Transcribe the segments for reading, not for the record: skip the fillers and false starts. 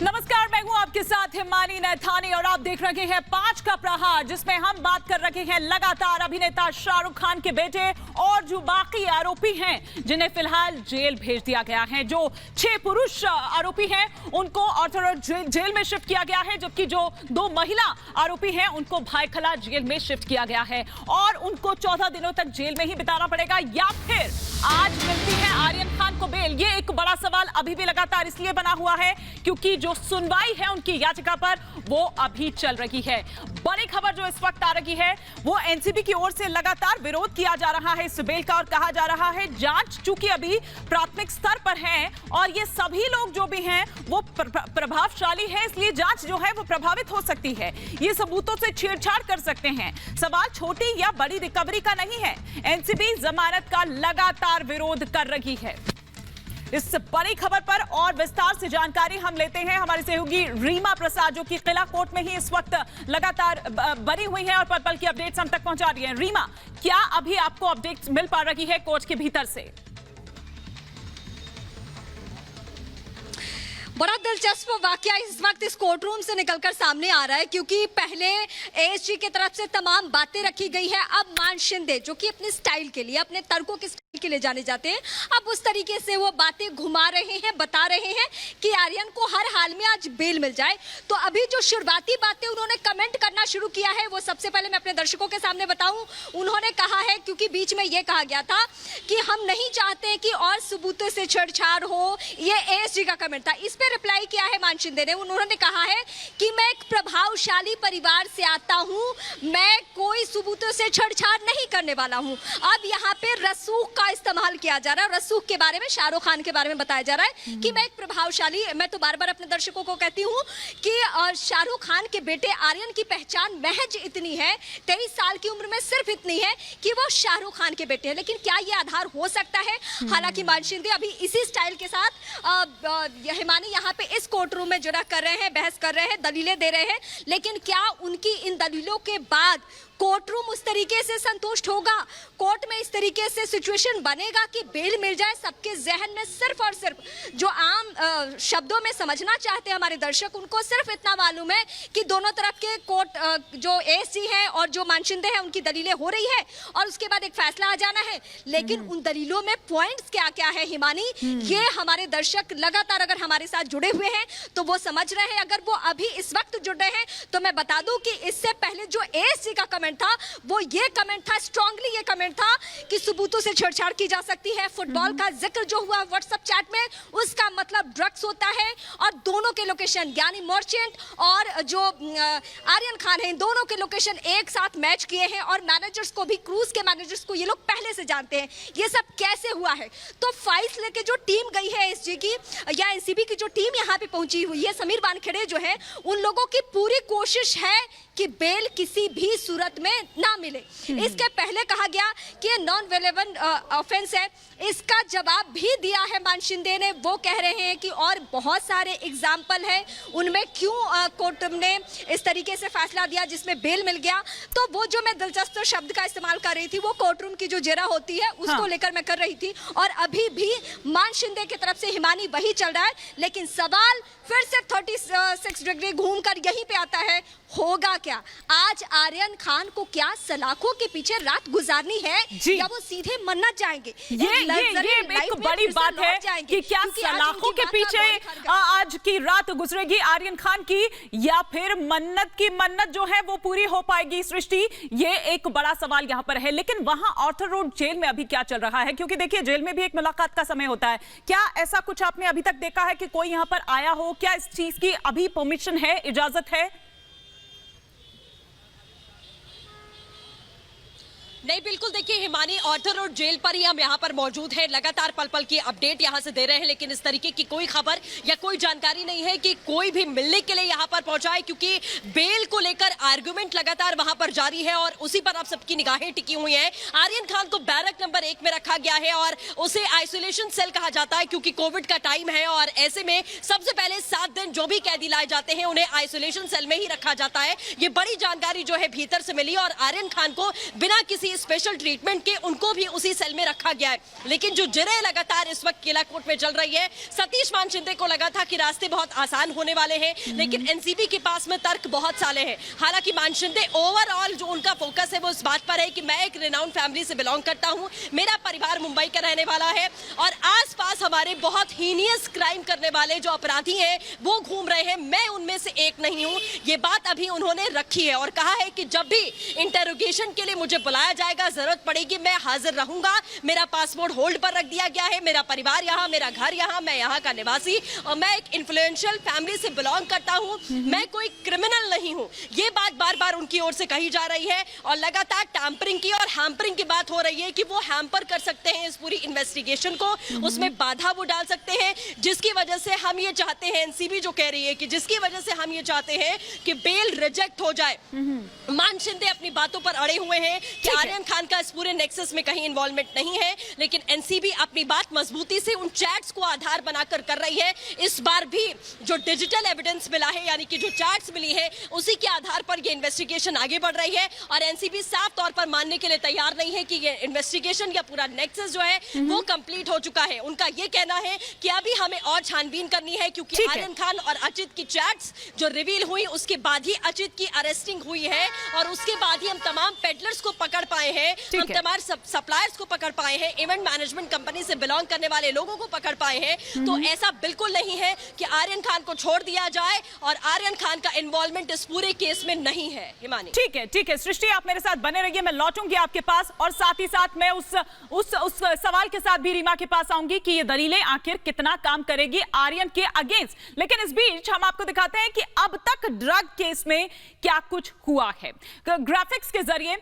नमस्कार, मैं हूं आपके साथ हिमानी नैथानी और आप देख रहे हैं 5 का प्रहार, जिसमें हम बात कर रहे हैं लगातार अभिनेता शाहरुख खान के बेटे और जो बाकी आरोपी हैं जिन्हें फिलहाल जेल भेज दिया गया है। जो 6 पुरुष आरोपी हैं उनको ऑर्थोडॉक्स जेल में शिफ्ट किया गया है, जबकि जो 2 महिला आरोपी हैं उनको भायखला जेल में शिफ्ट किया गया है और उनको 14 दिनों तक जेल में ही बिताना पड़ेगा या फिर आज मिलती है आर्यन खान को बेल। ये एक बड़ा सवाल अभी भी लगातार इसलिए बना हुआ है क्योंकि जो सुनवाई है उनकी याचिका पर वो अभी चल रही है। बड़ी खबर जो इस वक्त आ रही है वो एनसीबी की ओर से लगातार विरोध किया जा रहा है इस बेल का और कहा जा रहा है जांच चूंकि अभी प्राथमिक स्तर पर है और ये सभी लोग जो भी हैं वो प्रभावशाली है, इसलिए जांच जो है वो प्रभावित हो सकती है। ये सबूतों से छेड़छाड़ कर सकते हैं। सवाल छोटी या बड़ी रिकवरी का नहीं है। एनसीबी जमानत का लगातार विरोध कर रही है। इस बड़ी खबर पर और विस्तार से जानकारी हम लेते हैं हमारी सहयोगी रीमा प्रसाद, जो कि किला कोर्ट में ही इस वक्त लगातार बनी हुई है और पल पल की अपडेट्स हम तक पहुंचा रही हैं। रीमा, क्या अभी आपको अपडेट्स मिल पा रही है कोर्ट के भीतर से? बड़ा दिलचस्प वाकया इस वक्त इस कोर्ट रूम से निकलकर सामने आ रहा है, क्योंकि पहले एएसजी की तरफ से तमाम बातें रखी गई है। अब मान शिंदे, जो कि अपने स्टाइल के लिए, अपने तर्कों के स्टाइल के लिए जाने जाते हैं, अब उस तरीके से वो बातें घुमा रहे हैं, बता रहे हैं कि आर्यन को हर हाल में आज बेल मिल जाए। तो अभी जो शुरुआती बातें उन्होंने कमेंट करना शुरू किया है वो सबसे पहले मैं अपने दर्शकों के सामने बताऊं। उन्होंने कहा है, क्योंकि बीच में ये कहा गया था कि हम नहीं चाहते कि और सबूतों से छेड़छाड़ हो, ये एएसजी का कमेंट था। इस पर रिप्लाई किया है मान शिंदे ने। उन्होंने कहा है कि मैं एक प्रभावशाली परिवार से आता हूं, मैं कोई सबूतों से छेड़छाड़ नहीं करने वाला हूं। अब यहाँ पे रसूख का इस्तेमाल किया जा रहा है। रसूख के बारे में, शाहरुख खान के बारे में बताया जा रहा है कि मैं एक प्रभावशाली, मैं तो बार बार अपने दर्शकों को कहती हूँ कि शाहरुख खान के बेटे आर्यन की पहचान महज इतनी है, 23 साल की उम्र में सिर्फ इतनी है कि वो शाहरुख खान के बेटे हैं। लेकिन क्या ये आधार हो सकता है? हालांकि मान शिंदे अभी इसी स्टाइल के साथ हिमानी यहाँ पे इस कोर्ट रूम में जुड़ा कर रहे हैं, बहस कर रहे हैं, दलीलें दे रहे हैं। लेकिन क्या उनकी इन दलीलों के बाद कोर्ट रूम उस तरीके से संतुष्ट होगा? कोर्ट में इस तरीके से सिचुएशन बनेगा कि बेल मिल जाए? सबके जहन में सिर्फ और सिर्फ जो आम शब्दों में समझना चाहते हैं हमारे दर्शक, उनको सिर्फ इतना मालूम है कि दोनों तरफ के कोर्ट जो एएसजी है और जो मान शिंदे हैं उनकी दलीलें हो रही है और उसके बाद एक फैसला आ जाना है। लेकिन उन दलीलों में पॉइंट्स क्या क्या है हिमानी, ये हमारे दर्शक लगातार अगर हमारे साथ जुड़े हुए हैं तो वो समझ रहे हैं। अगर वो अभी इस वक्त जुड़े हैं तो मैं बता दूं कि इससे पहले जो एएसजी का कमेंट था वो ये कमेंट था, स्ट्रांगली ये कमेंट था कि सबूतों से छेड़छाड़ की जा सकती है। फुटबॉल का जिक्र जो हुआ व्हाट्सएप चैट में, उसका मतलब ड्रग्स होता है और दोनों के लोकेशन, यानी मर्चेंट और जो आर्यन खान है, इन दोनों के लोकेशन एक साथ मैच किए हैं और मैनेजर्स को भी, क्रूज के मैनेजर्स को ये लोग पहले से जानते हैं। ये सब कैसे हुआ है? तो फाइल्स लेके जो टीम गई है एसजी की या एनसीबी की जो टीम यहाँ पे पहुंची हुई है, समीर वानखेड़े जो है, उन लोगों की पूरी कोशिश है कि बेल किसी भी सूरत में ना मिले। इसके पहले कहा गया कि नॉन वेलेबल ऑफेंस है, इसका जवाब भी दिया है मान शिंदे ने। वो कह रहे हैं कि और बहुत सारे एग्जाम्पल हैं, उनमें क्यों कोर्ट ने इस तरीके से फैसला दिया जिसमें बेल मिल गया। तो वो जो मैं दिलचस्प शब्द का इस्तेमाल कर रही थी वो कोर्ट रूम की जो जेरा होती है उसको लेकर मैं कर रही थी और अभी भी मान शिंदे की तरफ से हिमानी वही चल रहा है। लेकिन सवाल फिर से 36 डिग्री घूमकर यहीं पे आता है, होगा क्या? आज आर्यन खान को क्या सलाखों के पीछे रात गुजारनी है या वो सीधे मन्नत जाएंगे? ये एक बड़ी बात है कि क्या सलाखों के पीछे आज की रात गुजरेगी आर्यन खान की या फिर मन्नत की मन्नत जो है वो पूरी हो पाएगी सृष्टि? ये एक बड़ा सवाल यहाँ पर है। लेकिन वहां आर्थर रोड जेल में अभी क्या चल रहा है? क्योंकि देखिए जेल में भी एक मुलाकात का समय होता है। क्या ऐसा कुछ आपने अभी तक देखा है कि कोई यहाँ पर आया हो? क्या इस चीज की अभी परमिशन है, इजाजत है? नहीं, बिल्कुल। देखिए हिमानी, आर्थर रोड जेल पर ही हम यहाँ पर मौजूद हैं, लगातार पल पल की अपडेट यहाँ से दे रहे हैं। लेकिन इस तरीके की कोई खबर या कोई जानकारी नहीं है कि कोई भी मिलने के लिए यहाँ पर पहुंचा है, क्योंकि बेल को लेकर आर्गुमेंट लगातार वहां पर जारी है और उसी पर अब सबकी निगाहें टिकी हुई हैं। आर्यन खान को बैरक नंबर 1 में रखा गया है और उसे आइसोलेशन सेल कहा जाता है, क्योंकि कोविड का टाइम है और ऐसे में सबसे पहले 7 दिन जो भी कैदी लाए जाते हैं उन्हें आइसोलेशन सेल में ही रखा जाता है। ये बड़ी जानकारी जो है भीतर से मिली और आर्यन खान को बिना किसी स्पेशल ट्रीटमेंट के उनको भी उसी सेल में रखा गया है। लेकिन जो जिरह लगातार इस वक्त किला कोर्ट में चल रही है, सतीश मान शिंदे को लगा था कि रास्ते बहुत आसान होने वाले हैं, लेकिन एनसीबी के पास में तर्क बहुत सारे हैं। हालांकि मान शिंदे ओवरऑल जो उनका फोकस है वो इस बात पर है कि मैं एक रिनाउंड फैमिली से बिलोंग करता हूं, मेरा परिवार मुंबई का रहने वाला है और आसपास हमारे बहुत हीनियस क्राइम करने वाले जो अपराधी हैं वो घूम रहे हैं, मैं उनमें से एक नहीं हूं। ये बात अभी उन्होंने रखी है और कहा है कि जब भी इंटरोगेशन के लिए मुझे बुलाया जाएगा, जरूरत पड़ेगी, मैं हाजिर रहूंगा। मेरा पासपोर्ट होल्ड पर रख दिया गया है, मेरा परिवार यहाँ, मेरा घर यहाँ, मैं यहाँ का निवासी और मैं एक इन्फ्लुएंशियल फैमिली से बिलोंग करता हूँ, मैं कोई क्रिमिनल नहीं हूँ। ये बात बार बार उनकी ओर से कही जा रही है और लगातार टैंपरिंग की और हैम्परिंग की बात हो रही है कि वो हैम्पर कर सकते हैं इस पूरी इन्वेस्टिगेशन को, उसमें बाधा वो डाल सकते हैं, जिसकी वजह से हम ये चाहते हैं, एनसीबी जो कह रही है कि जिसकी वजह से हम ये चाहते हैं कि बेल रिजेक्ट हो जाए। मान शिंदे अपनी बातों पर अड़े हुए हैं कि आर्यन खान का इस पूरे नेक्सस में कहीं इन्वॉल्वमेंट नहीं है, लेकिन एनसीबी अपनी बात मजबूती से उन चैट्स को आधार बनाकर कर रही है। इस बार भी जो डिजिटल एविडेंस मिला है, यानी कि जो चैट्स मिली है, उसी के आधार पर ये इन्वेस्टिगेशन आगे बढ़ रही है और एनसीबी साफ तौर पर मानने के लिए तैयार नहीं है कि ये इन्वेस्टिगेशन या पूरा नेक्सस जो है वो कंप्लीट हो चुका है। उनका ये कहना है कि अभी हमें और छानबीन करनी है, क्योंकि आर्यन खान और अचित की चैट्स जो रिवील हुई उसके बाद ही अचित की अरेस्टिंग हुई है और उसके बाद ही हम तमाम पेडलर्स को पकड़ पाए हैं, हम तमाम सप्लायर्स को पकड़ पाए हैं, इवेंट मैनेजमेंट कंपनी से बिलोंग करने वाले लोगों को पकड़ पाए हैं। तो ऐसा बिल्कुल नहीं है कि आर्यन खान को छोड़ दिया जाए और आर्यन खान का इन्वॉल्वमेंट इस पूरे केस में नहीं है। हिमानी, ठीक है सृष्टि, आप मेरे साथ बने रहिए, मैं लौटूंगी आपके पास और साथ ही साथ मैं उस सवाल के साथ भी रीमा के पास आऊंगी कि ये दलीलें आखिर कितना काम करेगी आर्यन के अगेंस्ट। लेकिन इस बीच हम आपको दिखाते हैं कि अब तक ड्रग केस में क्या कुछ हुआ है। ग्राफिक्स के जरिए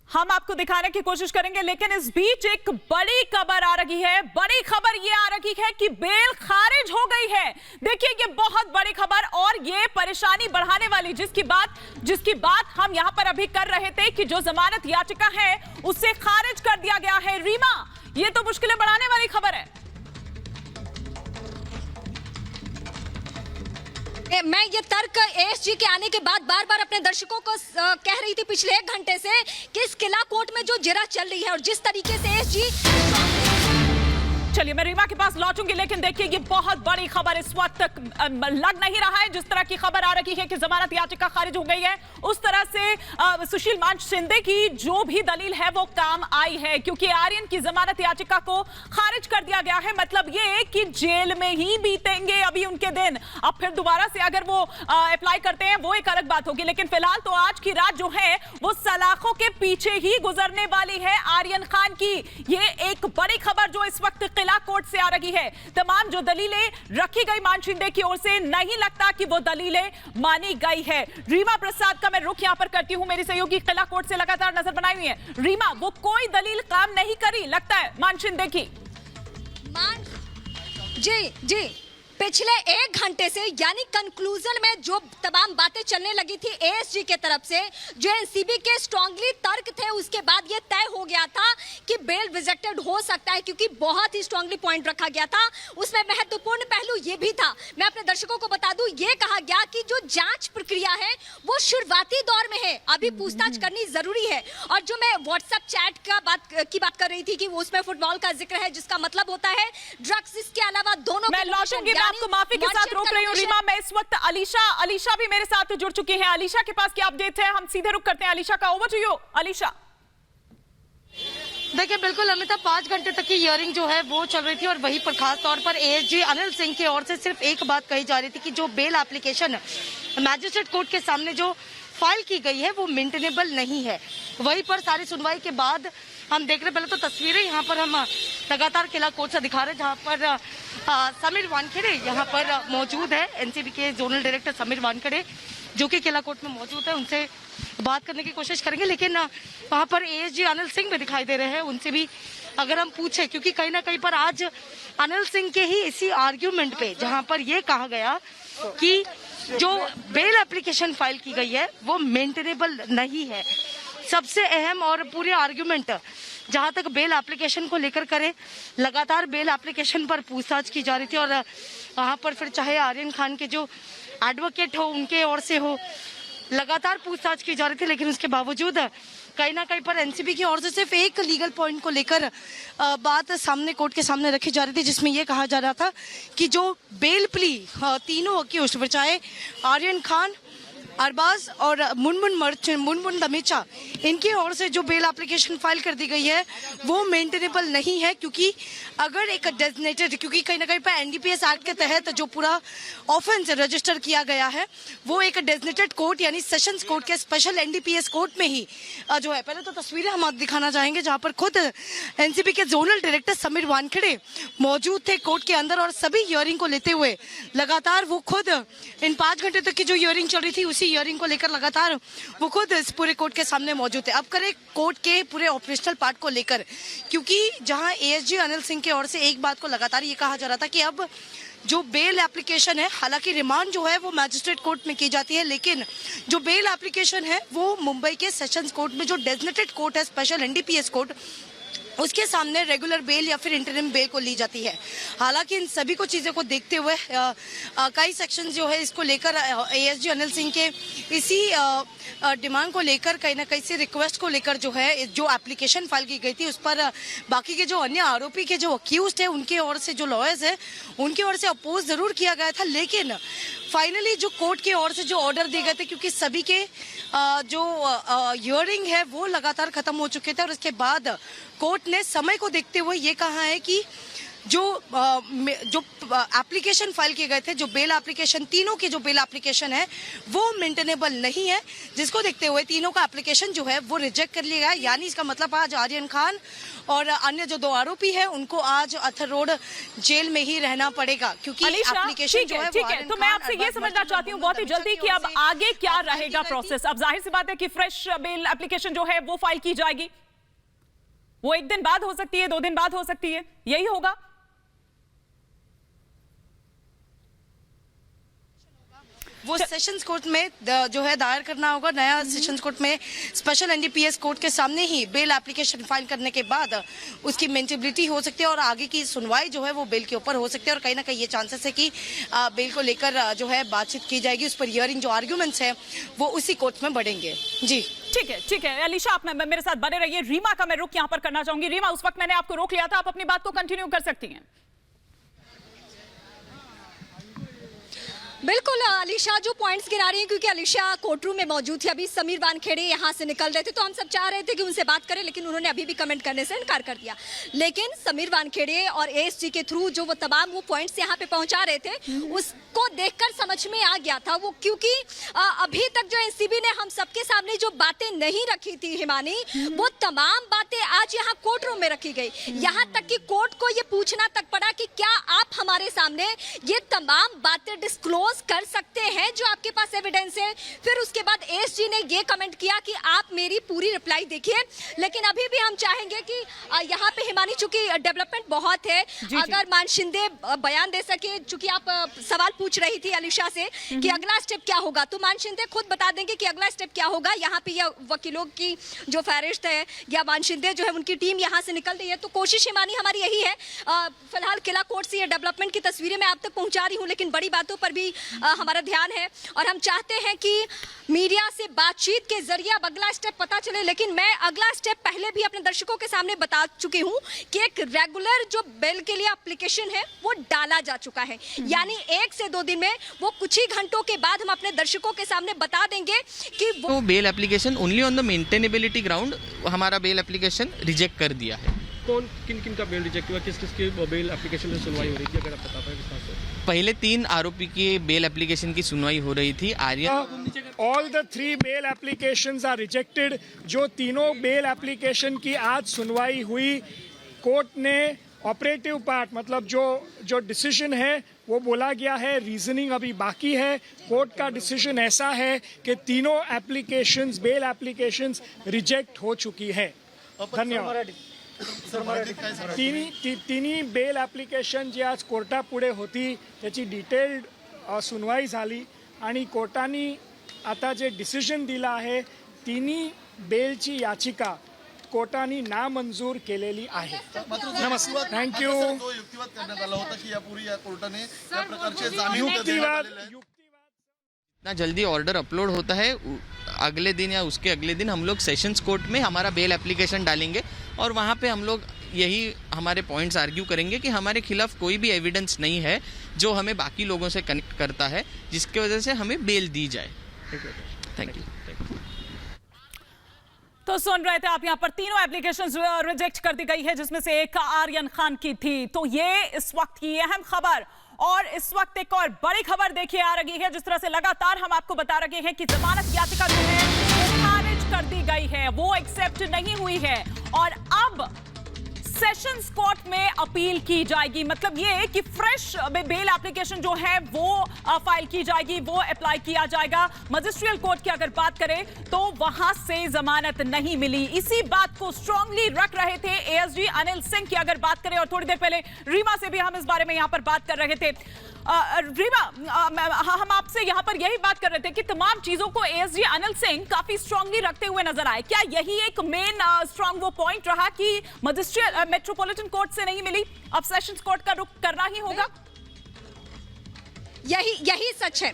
हम आपको दिखाने की कोशिश करेंगे, लेकिन इस बीच एक बड़ी खबर आ रही है। बड़ी खबर यह आ रही है कि बेल खारिज हो गई है। देखिए, ये बहुत बड़ी खबर और ये परेशानी बढ़ाने वाली, जिसकी बात हम यहां पर अभी कर रहे थे कि जो जमानत याचिका है उसे खारिज कर दिया गया है। रीमा, ये तो मुश्किलें बढ़ाने वाली खबर है। मैं ये तर्क एएसजी के आने के बाद बार बार अपने दर्शकों को कह रही थी पिछले 1 घंटे से कि इस किला कोर्ट में जो जिरह चल रही है और जिस तरीके से एएसजी, चलिए मैं रीमा के पास लौटूंगी, लेकिन देखिए ये बहुत बड़ी खबर इस वक्त तक लग नहीं रहा है। जिस तरह की खबर आ रही है कि जमानत याचिका खारिज हो गई है, उस तरह से सुशील मान शिंदे की जो भी दलील है वो काम आई है, क्योंकि आर्यन की जमानत याचिका को खारिज कर दिया गया है। मतलब ये कि जेल में ही बीतेंगे अभी उनके दिन। अब फिर दोबारा से अगर वो अप्लाई करते हैं वो एक अलग बात होगी, लेकिन फिलहाल तो आज की रात जो है वो सलाखों के पीछे ही गुजरने वाली है आर्यन खान की। ये एक बड़ी खबर जो इस वक्त किला कोर्ट से आ रही है। तमाम जो दलीलें रखी गई मान शिंदे की ओर से, नहीं लगता कि वो दलीलें मानी गई है। रीमा प्रसाद का मैं रुख यहां पर करती हूं, मेरी सहयोगी किला कोर्ट से लगातार नजर बनाई हुई है। रीमा, वो कोई दलील काम नहीं करी लगता है मान शिंदे की। जी पिछले 1 घंटे से, यानी कंक्लूजन में जो तमाम बातें चलने लगी थी एएसजी के तरफ से, जो एनसीबी के स्ट्रांगली तर्क थे, उसके बाद ये तय हो गया था कि बेल रिजेक्टेड हो सकता है, क्योंकि बहुत ही स्ट्रांगली पॉइंट रखा गया था। उसमें महत्वपूर्ण पहलू ये भी था, मैं अपने दर्शकों को बता दूं, ये कहा गया कि जो जांच प्रक्रिया है वो शुरुआती दौर में है, अभी पूछताछ करनी जरूरी है। और जो मैं व्हाट्सएप चैट की बात कर रही थी कि उसमें फुटबॉल का जिक्र है, जिसका मतलब होता है ड्रग्स, इसके अलावा दोनों आपको माफी के साथ रोक रही हूं रीमा। मैं इस वक्त अलीशा भी मेरे साथ जुड़ चुकी हैं। अलीशा के पास क्या अपडेट है, हम सीधे रुक करते हैं अलीशा का। Over to you Alisha. देखिए बिल्कुल अमिता, 5 घंटे तक की हियरिंग जो है वो चल रही थी और वहीं पर खास तौर पर एएसजी अनिल सिंह की ओर से सिर्फ एक बात कही जा रही थी कि जो बेल एप्लीकेशन मैजिस्ट्रेट कोर्ट के सामने जो फाइल की गई है वो मेंटेनेबल नहीं है। वहीं पर सारी सुनवाई के बाद हम देख रहे, पहले तो तस्वीरें यहाँ पर हम लगातार किला कोर्ट से दिखा रहे हैं, जहाँ पर समीर वानखेड़े यहाँ पर मौजूद है। एनसीबी के जोनल डायरेक्टर समीर वानखेड़े जो कि किला कोर्ट में मौजूद है, उनसे बात करने की कोशिश करेंगे। लेकिन वहाँ पर एएसजी अनिल सिंह भी दिखाई दे रहे हैं, उनसे भी अगर हम पूछे, क्योंकि कहीं ना कहीं पर आज अनिल सिंह के ही इसी आर्ग्यूमेंट पे जहाँ पर ये कहा गया कि जो बेल एप्लीकेशन फाइल की गई है वो मेंटेनेबल नहीं है, सबसे अहम और पूरे आर्ग्यूमेंट जहां तक बेल एप्लीकेशन को लेकर करें, लगातार बेल एप्लीकेशन पर पूछताछ की जा रही थी और वहां पर फिर चाहे आर्यन खान के जो एडवोकेट हो उनके ओर से हो, लगातार पूछताछ की जा रही थी। लेकिन उसके बावजूद कहीं ना कहीं पर एनसीबी की ओर से सिर्फ एक लीगल पॉइंट को लेकर बात सामने कोर्ट के सामने रखी जा रही थी, जिसमें यह कहा जा रहा था कि जो बेल प्ली तीनों अक्यूज्ड, चाहे आर्यन खान, अरबाज और मुनमुन दमेचा, इनकी ओर से जो बेल एप्लीकेशन फाइल कर दी गई है वो मेंटेनेबल नहीं है, क्योंकि अगर एक डेजिग्नेटेड, क्योंकि कहीं ना कहीं पर एनडीपीएस एक्ट के तहत जो पूरा ऑफेंस रजिस्टर किया गया है वो एक डेजिग्नेटेड कोर्ट यानी सेशंस कोर्ट के स्पेशल एनडीपीएस कोर्ट में ही जो है। पहले तो तस्वीरें हम आपको दिखाना चाहेंगे जहां पर खुद एनसीबी के जोनल डायरेक्टर समीर वानखेड़े मौजूद थे कोर्ट के अंदर, और सभी हियरिंग को लेते हुए लगातार वो खुद इन 5 घंटे तक की जो हियरिंग चल रही थी उसी हियरिंग को लेकर लगातार वो खुद इस पूरे कोर्ट के सामने मौजूद थे। अब करें कोर्ट के पूरे ऑपरेशनल पार्ट को लेकर, क्योंकि जहां एएसजी अनिल सिंह की ओर से एक बात को लगातार ये कहा जा रहा था कि अब जो बेल एप्लीकेशन है, हालांकि रिमांड जो है वो मैजिस्ट्रेट कोर्ट में की जाती है, लेकिन जो बेल एप्लीकेशन है वो मुंबई के सेशंस कोर्ट में जो डेजिग्नेटेड कोर्ट है, स्पेशल एनडीपीएस कोर्ट, उसके सामने रेगुलर बेल या फिर इंटरिम बेल को ली जाती है। हालांकि इन सभी को चीज़ों को देखते हुए कई सेक्शन जो है इसको लेकर एएसजी अनिल सिंह के इसी डिमांड को लेकर कहीं ना कहीं से रिक्वेस्ट को लेकर जो है जो एप्लीकेशन फाइल की गई थी उस पर बाकी के जो अन्य आरोपी के जो अक्यूज्ड है उनके ओर से जो लॉयर्स है उनकी ओर से अपोज जरूर किया गया था, लेकिन फाइनली जो कोर्ट की ओर से जो ऑर्डर दिए गए थे, क्योंकि सभी के जो हियरिंग है वो लगातार खत्म हो चुके थे और उसके बाद कोर्ट ने समय को देखते हुए ये कहा है कि जो एप्लीकेशन फाइल किए गए थे, जो बेल एप्लीकेशन, तीनों के जो बेल एप्लीकेशन है वो मेंटेनेबल नहीं है, जिसको देखते हुए तीनों का एप्लीकेशन जो है वो रिजेक्ट कर लिया गया। यानी इसका मतलब आज आर्यन खान और अन्य जो 2 आरोपी है उनको आज अथर रोड जेल में ही रहना पड़ेगा, क्योंकि एप्लीकेशन जो है ठीक है। तो मैं आपसे ये समझना चाहती हूँ बहुत ही जल्दी कि अब आगे क्या रहेगा प्रोसेस। अब जाहिर सी बात है कि फ्रेश बेल एप्लीकेशन जो है वो फाइल की जाएगी, वो 1 दिन बाद हो सकती है, 2 दिन बाद हो सकती है, यही होगा। वो सेशंस कोर्ट में जो है दायर करना होगा, नया सेशंस कोर्ट में स्पेशल एनडीपीएस कोर्ट के सामने ही बेल एप्लीकेशन फाइल करने के बाद उसकी मेंटेबिलिटी हो सकती है और आगे की सुनवाई जो है वो बेल के ऊपर हो सकती है। और कहीं ना कहीं ये चांसेस है कि बेल को लेकर जो है बातचीत की जाएगी, उस पर हियरिंग जो आर्ग्यूमेंट्स है वो उसी कोर्ट में बढ़ेंगे। जी ठीक है अलीशा, आप मेरे साथ बने रहिए। रीमा का मैं रुख यहाँ पर करना चाहूंगी। रीमा, उस वक्त मैंने आपको रोक लिया था, आप अपनी बात को कंटिन्यू कर सकती हैं। बिल्कुल अलीशा जो पॉइंट्स गिना रही है, क्योंकि अलीशा कोर्ट रूम में मौजूद थी, अभी समीर वानखेड़े यहाँ से निकल रहे थे, तो हम सब चाह रहे थे कि उनसे बात करें, लेकिन उन्होंने अभी भी कमेंट करने से इनकार कर दिया। लेकिन समीर वानखेड़े और एएसजी के थ्रू जो वो तमाम वो पॉइंट्स यहाँ पे पहुंचा रहे थे उसको देखकर समझ में आ गया था वो, क्योंकि अभी तक जो एनसीबी ने हम सबके सामने जो बातें नहीं रखी थी हिमानी, वो तमाम बातें आज यहाँ कोर्ट रूम में रखी गई। यहाँ तक कि कोर्ट को ये पूछना तक पड़ा कि क्या आप हमारे सामने ये तमाम बातें डिस्क्लोज कर सकते हैं जो आपके पास एविडेंस है। फिर उसके बाद एएसजी ने ये कमेंट किया कि आप मेरी पूरी रिप्लाई देखिए। लेकिन अभी भी हम चाहेंगे कि यहाँ पे हिमानी, चूंकि डेवलपमेंट बहुत है, अगर मान शिंदे बयान दे सके, चूंकि आप सवाल पूछ रही थी अलीशा से कि अगला स्टेप क्या होगा, तो मान शिंदे खुद बता देंगे कि अगला स्टेप क्या होगा। यहाँ पे यह वकीलों की जो फहरिस्त है या मान शिंदे जो है उनकी टीम यहाँ से निकल रही है, तो कोशिश हिमानी हमारी यही है। फिलहाल किला कोर्ट से ये डेवलपमेंट की तस्वीरें मैं आप तक पहुंचा रही हूँ, लेकिन बड़ी बातों पर भी हमारा ध्यान है और हम चाहते हैं कि मीडिया से बातचीत के जरिए अब अगला स्टेप पता चले। लेकिन मैं अगला स्टेप पहले भी अपने दर्शकों के सामने बता चुकी हूं कि एक रेगुलर जो बेल के लिए एप्लीकेशन है वो डाला जा चुका है, यानी 1 से 2 दिन में, वो कुछ ही घंटों के बाद हम अपने दर्शकों के सामने बता देंगे कि वो bail application only on the maintainability ground हमारा बेल एप्लीकेशन रिजेक्ट कर दिया है। कौन किन का बेल रिजेक्ट हुआ, किस की बेल एप्लीकेशन में सुनवाई हो रही थी, अगर आप बता पाए विस्तार से। पहले 3 आरोपी की बेल एप्लीकेशन की सुनवाई हो रही थी। Aryan all the 3 bail applications are rejected. जो तीनों बेल एप्लीकेशन की आज सुनवाई हुई, कोर्ट ने ऑपरेटिव पार्ट, मतलब जो डिसीजन है वो बोला गया है, रीजनिंग अभी बाकी है। कोर्ट का डिसीजन ऐसा है कि तीनों एप्लीकेशंस, बेल एप्लीकेशंस रिजेक्ट हो चुकी है। धन्यवाद। तिन्ही बेल एप्लीकेशन जी आज कोर्टापुढे होती त्याची डिटेल्ड सुनवाई झाली आणि कोर्टाने आता जे डिसिजन दिलं आहे, तिन्ही बेलची याचिका कोर्टाने नामंजूर केलेली आहे। नमस्कार, थँक्यू। युक्तिवाद करण्यात आला होता की यापूर्वी या कोर्टाने या प्रकारचे जामीन युक्तिवाद जितना जल्दी ऑर्डर अपलोड होता है अगले दिन या उसके अगले दिन हम लोग सेशंस कोर्ट में हमारा बेल एप्लीकेशन डालेंगे और वहाँ पे हम लोग यही हमारे पॉइंट्स आर्ग्यू करेंगे कि हमारे खिलाफ कोई भी एविडेंस नहीं है जो हमें बाकी लोगों से कनेक्ट करता है, जिसकी वजह से हमें बेल दी जाए। Thank you. तो सुन रहे थे आप, यहाँ पर तीनों एप्लीकेशंस रिजेक्ट कर दी गई है, जिसमें से एक आर्यन खान की थी। तो ये इस वक्त की अहम खबर। और इस वक्त एक और बड़ी खबर देखिए आ रही है, जिस तरह से लगातार हम आपको बता रहे हैं कि जमानत याचिका जो है वो खारिज कर दी गई है, वो एक्सेप्ट नहीं हुई है और अब सेशंस कोर्ट में अपील की जाएगी। मतलब ये कि फ्रेश बेल एप्लीकेशन जो है वो फाइल की जाएगी, वो अप्लाई किया जाएगा। मजिस्ट्रियल कोर्ट की अगर बात करें तो वहां से जमानत नहीं मिली। इसी बात को स्ट्रांगली रख रहे थे एएसजी अनिल सिंह की अगर बात करें, और थोड़ी देर पहले रीमा से भी हम इस बारे में यहां पर बात कर रहे थे। रीमा, हम आपसे यहां पर यही बात कर रहे थे कि तमाम चीजों को एएसजी अनिल सिंह काफी स्ट्रांगली रखते हुए नजर आए। क्या यही एक मेन स्ट्रांग वो पॉइंट रहा कि मजिस्ट्रियल मेट्रोपॉलिटन कोर्ट से नहीं मिली, अब सेशंस कोर्ट का रुख करना ही होगा? यही सच है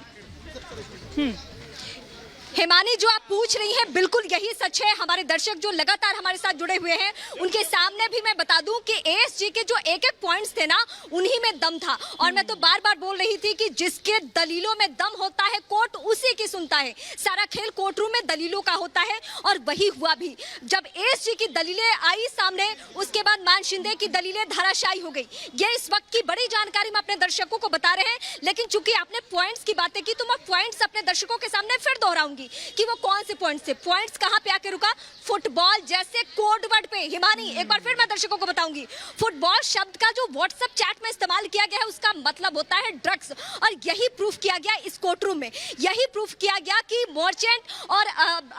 हिमानी, जो आप पूछ रही हैं बिल्कुल यही सच है। हमारे दर्शक जो लगातार हमारे साथ जुड़े हुए हैं उनके सामने भी मैं बता दूं कि एएसजी के जो एक एक पॉइंट्स थे ना, उन्हीं में दम था। और मैं तो बार बार बोल रही थी कि जिसके दलीलों में दम होता है कोर्ट उसी की सुनता है। सारा खेल कोर्ट रूम में दलीलों का होता है और वही हुआ भी। जब एएसजी की दलीलें आई सामने, उसके बाद मान शिंदे की दलीलें धराशायी हो गई। ये इस वक्त की बड़ी जानकारी मैं अपने दर्शकों को बता रहे हैं, लेकिन चूंकि आपने पॉइंट्स की बातें की तो मैं पॉइंट्स अपने दर्शकों के सामने फिर दोहराऊंगी कि वो कौन से पॉइंट्स थे। पॉइंट्स कहां पे आके रुका? फुटबॉल जैसे कोड वर्ड पे। हिमानी, एक बार फिर मैं दर्शकों को बताऊंगी, फुटबॉल शब्द का जो व्हाट्सएप चैट में इस्तेमाल किया गया है उसका मतलब होता है ड्रग्स। और यही प्रूफ किया गया इस कोर्ट रूम में। यही प्रूफ किया गया कि मर्चेंट और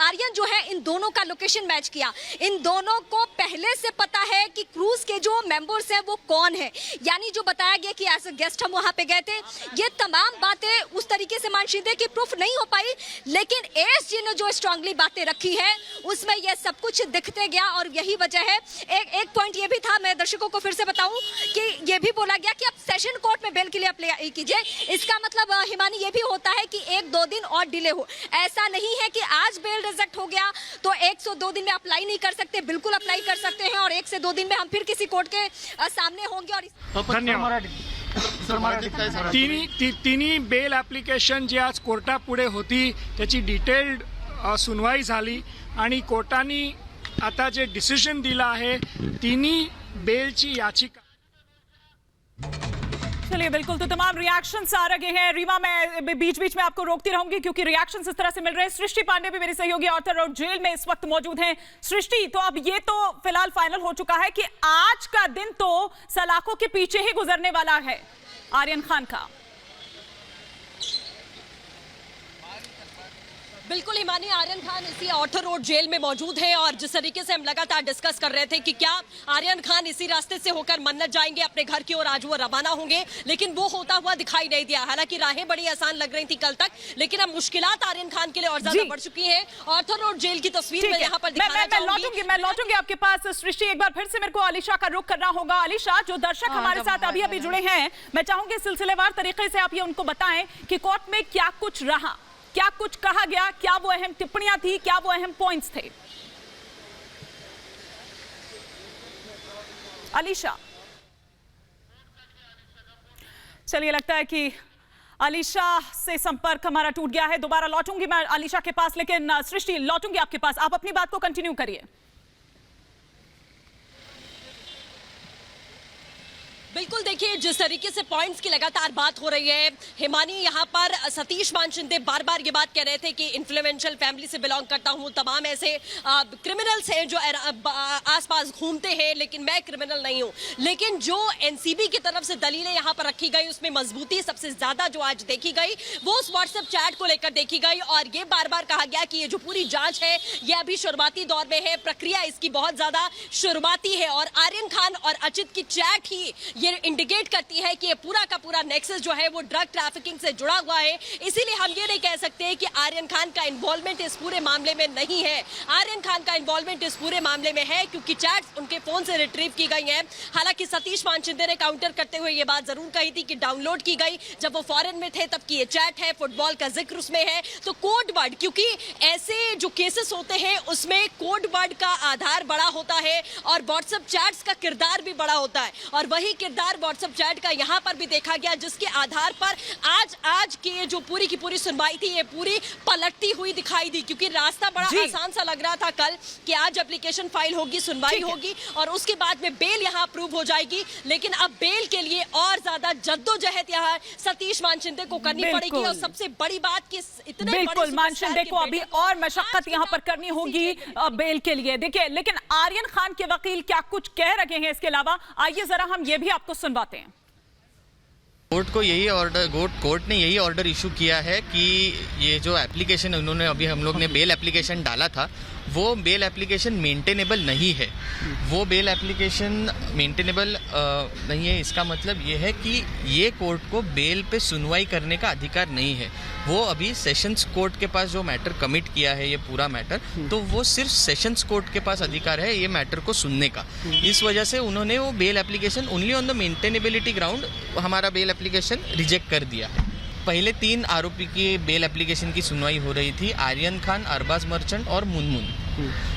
आर्यन जो है इन दोनों का लोकेशन मैच किया। इन दोनों को पहले से पता है कि क्रूज के जो मेंबर्स हैं वो कौन है, यानी जो बताया गया कि एज अ गेस्ट हम वहां पे गए थे। ये तमाम बातें उस तरीके से मान शिंदे की प्रूफ नहीं हो पाई, लेकिन एएसजी ने जो स्ट्रांगली बातें रखी है उसमें यह सब कुछ दिखते गया। और यही वजह है, एक पॉइंट ये भी था, मैं दर्शकों को फिर से बताऊं कि ये भी बोला गया कि आप सेशन कोर्ट में बेल के लिए अप्लाई कीजिए। इसका मतलब हिमानी ये भी होता है कि 1-2 दिन और डिले हो। ऐसा नहीं है कि आज बेल रिजेक्ट हो गया तो 102 दिन में अप्लाई नहीं कर सकते, बिल्कुल अप्लाई कर सकते हैं और 1 से 2 दिन में हम फिर किसी कोर्ट के सामने होंगे। और धन्यवाद। तिन्ही बेल ॲप्लिकेशन जी आज कोर्टापुढे होती त्याची डिटेल्ड सुनवाई झाली आणि कोर्टाने आता जे डिसिजन दिलं आहे तिन्ही बेलची याचिका। चलिए, बिल्कुल, तो तमाम रिएक्शंस आ रहे हैं। रीमा, मैं बीच बीच में आपको रोकती रहूंगी क्योंकि रिएक्शंस इस तरह से मिल रहे हैं। सृष्टि पांडे भी मेरी सहयोगी ऑर्थर रोड जेल में इस वक्त मौजूद हैं। सृष्टि, तो अब ये तो फिलहाल फाइनल हो चुका है कि आज का दिन तो सलाखों के पीछे ही गुजरने वाला है आर्यन खान का। बिल्कुल हिमानी, आर्यन खान इसी ऑर्थर रोड जेल में मौजूद है और जिस तरीके से हम लगातार डिस्कस कर रहे थे कि क्या आर्यन खान इसी रास्ते से होकर मन्नत जाएंगे अपने घर की ओर, आज वो रवाना होंगे, लेकिन वो होता हुआ दिखाई नहीं दिया। हालांकि राहें बड़ी आसान लग रही थी कल तक, लेकिन अब मुश्किलात आर्यन खान के लिए और ज्यादा बढ़ चुकी हैं। ऑर्थर रोड जेल की तस्वीर में यहाँ पर मैं लौटूंगी आपके पास। सृष्टि, एक बार फिर से मेरे को अलीशा का रुख करना होगा। अलीशा, जो दर्शक हमारे साथ अभी जुड़े हैं, मैं चाहूंगी सिलसिलेवार तरीके से आप ये उनको बताएं कि कोर्ट में क्या कुछ रहा, क्या कुछ कहा गया, क्या वो अहम टिप्पणियां थी, क्या वो अहम पॉइंट्स थे। अलीशा, चलिए, लगता है कि अलीशा से संपर्क हमारा टूट गया है। दोबारा लौटूंगी मैं अलीशा के पास, लेकिन सृष्टि लौटूंगी आपके पास, आप अपनी बात को कंटिन्यू करिए। बिल्कुल, देखिए जिस तरीके से पॉइंट्स की लगातार बात हो रही है हिमानी, यहाँ पर सतीश मान शिंदे बार बार ये बात कह रहे थे कि इन्फ्लुएंशियल फैमिली से बिलोंग करता हूँ, तमाम ऐसे क्रिमिनल्स हैं जो आसपास घूमते हैं, लेकिन मैं क्रिमिनल नहीं हूँ। लेकिन जो एनसीबी की तरफ से दलीलें यहाँ पर रखी गई उसमें मजबूती सबसे ज्यादा जो आज देखी गई वो उस व्हाट्सएप चैट को लेकर देखी गई। और ये बार बार कहा गया कि ये जो पूरी जांच है ये अभी शुरुआती दौर में है, प्रक्रिया इसकी बहुत ज्यादा शुरुआती है और आर्यन खान और अचित की चैट ही ये इंडिकेट इंडिकेट करती है कि ये पूरा का पूरा नेक्सस जो है वो ड्रग ट्रैफिकिंग से जुड़ा हुआ है। इसीलिए हम ये नहीं कह सकते कि आर्यन खान का इन्वॉल्वमेंट इस पूरे मामले में नहीं है। आर्यन खान का इन्वॉल्वमेंट इस पूरे मामले में है क्योंकि चैट्स उनके फोन से रिट्रीव की गई हैं। हालांकि सतीश मानशिंदे ने काउंटर करते हुए ये बात जरूर कही थी कि डाउनलोड की गई जब वो फॉरेन में थे तब की ये चैट है, फुटबॉल का जिक्र उसमें है। तो कोड वर्ड, क्योंकि ऐसे जो केसेस होते हैं उसमें कोड वर्ड का आधार बड़ा होता है और व्हाट्सएप चैट्स का किरदार भी बड़ा होता है, और वही किरदार व्हाट्सएप चैट का यहाँ पर भी देखा गया, जिसके आधार पर आज की ये जो पूरी की पूरी सुनवाई थी ये पूरी पलटती हुई दिखाई दी। क्योंकि रास्ता बड़ा आसान सा लग रहा था कल कि आज एप्लीकेशन फाइल होगी, सुनवाई होगी और उसके बाद में बेल यहाँ अप्रूव हो जाएगी, लेकिन अब बेल के लिए और ज्यादा जद्दोजहद यहाँ सतीश मानशिंदे को करनी पड़ेगी। और सबसे बड़ी बात कि इतने बिल्कुल मानशिंदे को अभी और मशक्कत यहाँ पर करनी होगी बेल के लिए। देखिए, लेकिन आर्यन खान के वकील क्या कुछ कह रहे हैं इसके अलावा, आइए जरा हम ये भी आपको सुनवाते हैं। कोर्ट ने यही ऑर्डर इशू किया है कि ये जो एप्लीकेशन उन्होंने अभी हम लोग ने बेल एप्लीकेशन डाला था वो बेल एप्लीकेशन मेंटेनेबल नहीं है। वो बेल एप्लीकेशन मेंटेनेबल नहीं है, इसका मतलब ये है कि ये कोर्ट को बेल पे सुनवाई करने का अधिकार नहीं है। वो अभी सेशंस कोर्ट के पास जो मैटर कमिट किया है ये पूरा मैटर, तो वो सिर्फ सेशंस कोर्ट के पास अधिकार है ये मैटर को सुनने का। इस वजह से उन्होंने वो bail application only on the maintainability ground हमारा बेल एप्लीकेशन रिजेक्ट कर दिया है। पहले 3 आरोपी की बेल एप्लीकेशन की सुनवाई हो रही थी, आर्यन खान, अरबाज मर्चेंट और मुनमुन।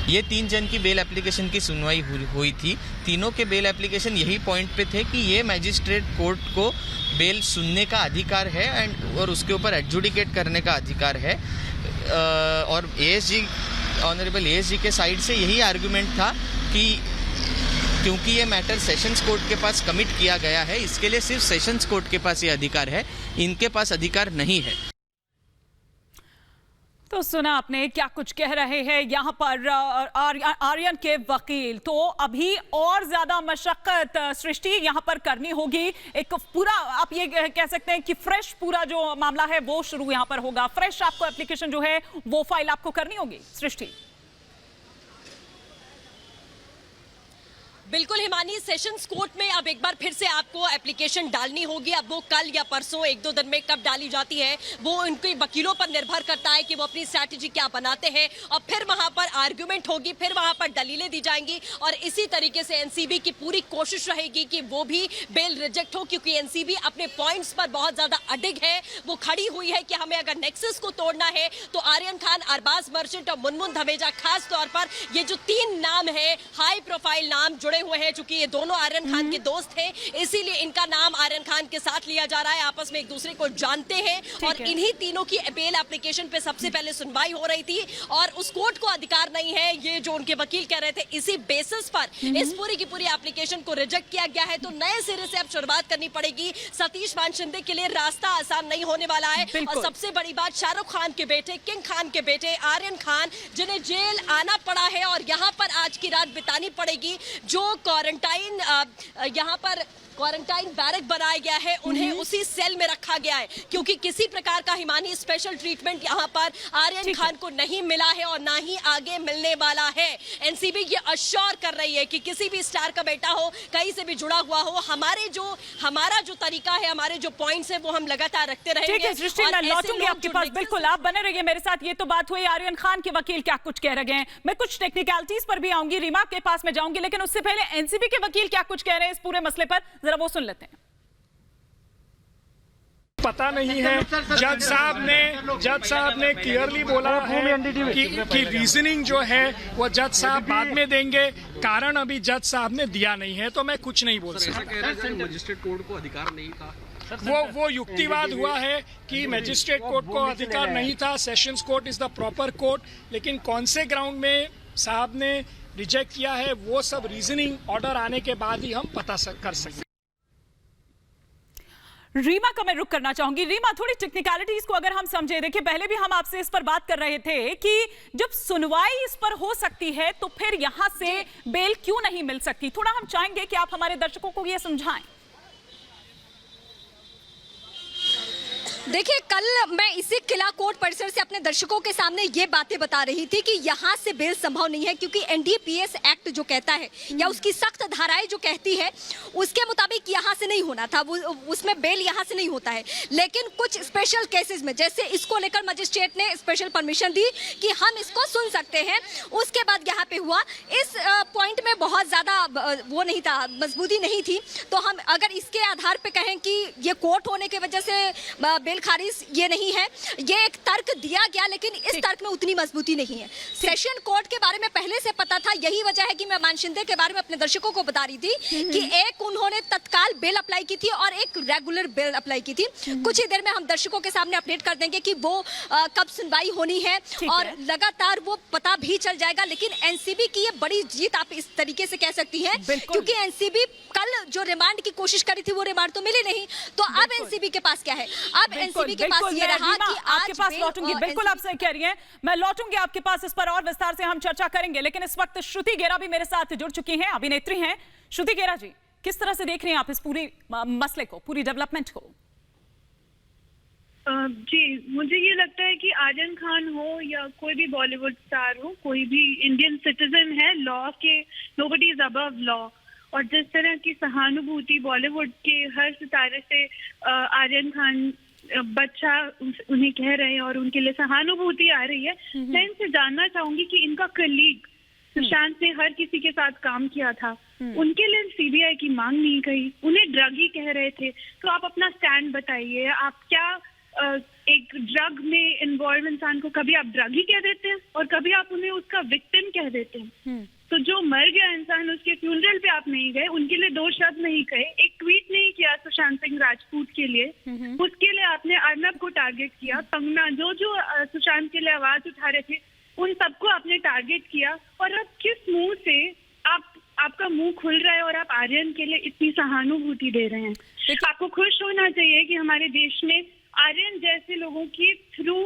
ये 3 जन की बेल एप्लीकेशन की सुनवाई हुई थी। तीनों के बेल एप्लीकेशन यही पॉइंट पे थे कि ये मैजिस्ट्रेट कोर्ट को बेल सुनने का अधिकार है और उसके ऊपर एडजुडिकेट करने का अधिकार है। और एएसजी, ऑनरेबल एएसजी के साइड से यही आर्गुमेंट था कि क्योंकि ये मैटर सेशंस कोर्ट के पास कमिट किया गया है, इसके लिए सिर्फ सेशंस कोर्ट के पास ये अधिकार है, इनके पास अधिकार नहीं है। तो सुना आपने क्या कुछ कह रहे हैं यहाँ पर आर्यन के वकील। तो अभी और ज्यादा मशक्कत सृष्टि यहाँ पर करनी होगी। एक पूरा आप ये कह सकते हैं कि फ्रेश पूरा जो मामला है वो शुरू यहाँ पर होगा। फ्रेश आपको एप्लीकेशन जो है वो फाइल आपको करनी होगी सृष्टि। बिल्कुल हिमानी, सेशंस कोर्ट में अब एक बार फिर से आपको एप्लीकेशन डालनी होगी। अब वो कल या परसों 1-2 दिन में कब डाली जाती है वो उनके वकीलों पर निर्भर करता है कि वो अपनी स्ट्रैटेजी क्या बनाते हैं। और फिर वहां पर आर्गुमेंट होगी, फिर वहां पर दलीलें दी जाएंगी और इसी तरीके से एनसीबी की पूरी कोशिश रहेगी कि वो भी बेल रिजेक्ट हो, क्योंकि एनसीबी अपने पॉइंट्स पर बहुत ज्यादा अडिग है। वो खड़ी हुई है कि हमें अगर नेक्सस को तोड़ना है तो आर्यन खान, अरबाज मर्चेंट और मुनमुन धमेजा, खास तौर पर ये जो 3 नाम है हाई प्रोफाइल नाम जुड़े हुए हैं, चूंकि ये दोनों आर्यन खान के दोस्त हैं इसीलिए इनका नाम आर्यन खान के साथ लिया जा रहा है। आपस में एक दूसरे को जानते हैं और इन्हीं तीनों की बेल एप्लीकेशन पे सबसे पहले सुनवाई हो रही थी और उस कोर्ट को अधिकार नहीं है, ये जो उनके वकील कह रहे थे, इसी बेसिस पर इस पूरी की पूरी एप्लीकेशन को रिजेक्ट किया गया है। तो नए सिरे से अब शुरुआत करनी पड़ेगी। सतीश मानशिंदे के लिए रास्ता आसान नहीं होने वाला है। और सबसे बड़ी बात, शाहरुख खान के बेटे, किंग खान के बेटे आर्यन खान, जिन्हें जेल आना पड़ा है और यहाँ पर आज की रात बितानी पड़ेगी, जो क्वारंटाइन यहाँ पर क्वारंटाइन बैरक बनाया गया है, उन्हें उसी सेल में रखा गया है क्योंकि किसी प्रकार का हिमानी स्पेशल ट्रीटमेंट यहाँ पर आर्यन खान को नहीं मिला है और ना ही आगे मिलने वाला है। एनसीबी ये अश्योर कर रही है कि किसी भी स्टार का बेटा हो, कहीं से भी जुड़ा हुआ हो, हमारा जो तरीका है, हमारे जो पॉइंट्स है वो हम लगातार रखते रहेंगे। ठीक है सृष्टि, मैं लौटूंगी आपके पास। बिल्कुल, आप बने रहिए मेरे साथ। ये तो बात हुई आर्यन खान के वकील क्या कुछ कह रहे हैं। मैं कुछ टेक्निकलिटीज पर भी आऊंगी, रीमा के पास में जाऊंगी, लेकिन उससे पहले एनसीबी के वकील क्या कुछ कह रहे हैं इस पूरे मसले पर, जरा वो सुन लेते हैं। पता नहीं है, जज साहब ने क्लियरली बोला है कि रीजनिंग जो है वो जज साहब बाद में देंगे, कारण अभी जज साहब ने दिया नहीं है, तो मैं कुछ नहीं बोल सकता। मजिस्ट्रेट कोर्ट को अधिकार नहीं था, वो युक्तिवाद हुआ है कि मजिस्ट्रेट कोर्ट को अधिकार नहीं था, sessions court is the proper court, लेकिन कौन से ग्राउंड में साहब ने रिजेक्ट किया है वो सब रीजनिंग ऑर्डर आने के बाद ही हम पता कर सकते। रीमा का मैं रुक करना चाहूंगी। रीमा, थोड़ी टेक्निकलिटीज को अगर हम समझे, देखिए पहले भी हम आपसे इस पर बात कर रहे थे कि जब सुनवाई इस पर हो सकती है तो फिर यहां से बेल क्यों नहीं मिल सकती। थोड़ा हम चाहेंगे कि आप हमारे दर्शकों को यह समझाएं। देखिए, कल मैं इसी किला कोर्ट परिसर से अपने दर्शकों के सामने ये बातें बता रही थी कि यहाँ से बेल संभव नहीं है, क्योंकि एनडीपीएस एक्ट जो कहता है या उसकी सख्त धाराएं जो कहती है उसके मुताबिक यहाँ से नहीं होना था, वो उसमें बेल यहाँ से नहीं होता है। लेकिन कुछ स्पेशल केसेस में, जैसे इसको लेकर मजिस्ट्रेट ने स्पेशल परमिशन दी कि हम इसको सुन सकते हैं, उसके बाद यहाँ पे हुआ। इस पॉइंट में बहुत ज्यादा वो नहीं था, मजबूती नहीं थी। तो हम अगर इसके आधार पे कहें कि ये कोर्ट होने की वजह से बेल खारिज, ये नहीं है, ये एक तर्क दिया गया, लेकिन इस तर्क में उतनी मजबूती नहीं है। सेशन कोर्ट के बारे में पहले से पता था, यही वजह है कि मैं मान शिंदे के बारे में अपने दर्शकों को बता रही थी कि एक उन्होंने तत्काल बेल अप्लाई की थी और एक रेगुलर बेल अप्लाई की थी। कुछ ही देर में हम दर्शकों के सामने अपडेट कर देंगे कि वो कब सुनवाई होनी है और लगातार वो पता भी चल जाएगा। लेकिन एनसीबी की ये बड़ी जीत आप इस तरीके से कह सकती हैं, क्योंकि एनसीबी कल जो रिमांड की कोशिश करी थी वो रिमांड तो मिली नहीं। तो अब एनसीबी के पास क्या है? अब एनसीबी के पास ये रहा कि आपके पास लौटूंगी। बिल्कुल आप सही कह रही हैं, मैं लौटूंगी आपके पास, इस पर और विस्तार से हम चर्चा करेंगे। लेकिन इस वक्त श्रुति गेरा भी मेरे साथ जुड़ चुकी हैं, अभिनेत्री हैं। श्रुति गेरा जी, किस तरह से देख रही हैं आप इस पूरी मसले को, पूरी डेवलपमेंट को? जी, मुझे ये लगता है कि आर्यन खान हो या कोई भी बॉलीवुड स्टार हो, कोई भी इंडियन सिटीजन है, लॉ के नोबडी इज अबव लॉ। और जिस तरह की सहानुभूति बॉलीवुड के हर सितारे से आर्यन खान बच्चा उन्हें कह रहे हैं और उनके लिए सहानुभूति आ रही है, मैं इनसे जानना चाहूंगी कि इनका कलीग सुशांत ने हर किसी के साथ काम किया था, उनके लिए सीबीआई की मांग नहीं कही, उन्हें ड्रग ही कह रहे थे। तो आप अपना स्टैंड बताइए, आप क्या एक ड्रग में इन्वॉल्व इंसान को कभी आप ड्रग ही कह देते हैं और कभी आप उन्हें उसका विक्टिम कह देते हैं। तो जो मर गया इंसान, उसके फ्यूनरल पे आप नहीं गए, उनके लिए दो शब्द नहीं कहे, एक ट्वीट नहीं किया सुशांत सिंह राजपूत के लिए, उसके लिए आपने अर्नब को टारगेट किया, कंगना, जो सुशांत के लिए आवाज उठा रहे थे उन सबको आपने टारगेट किया। और अब किस मुंह से आपका मुंह खुल रहा है और आप आर्यन के लिए इतनी सहानुभूति दे रहे हैं? आपको खुश होना चाहिए कि हमारे देश में आर्यन जैसे लोगों की थ्रू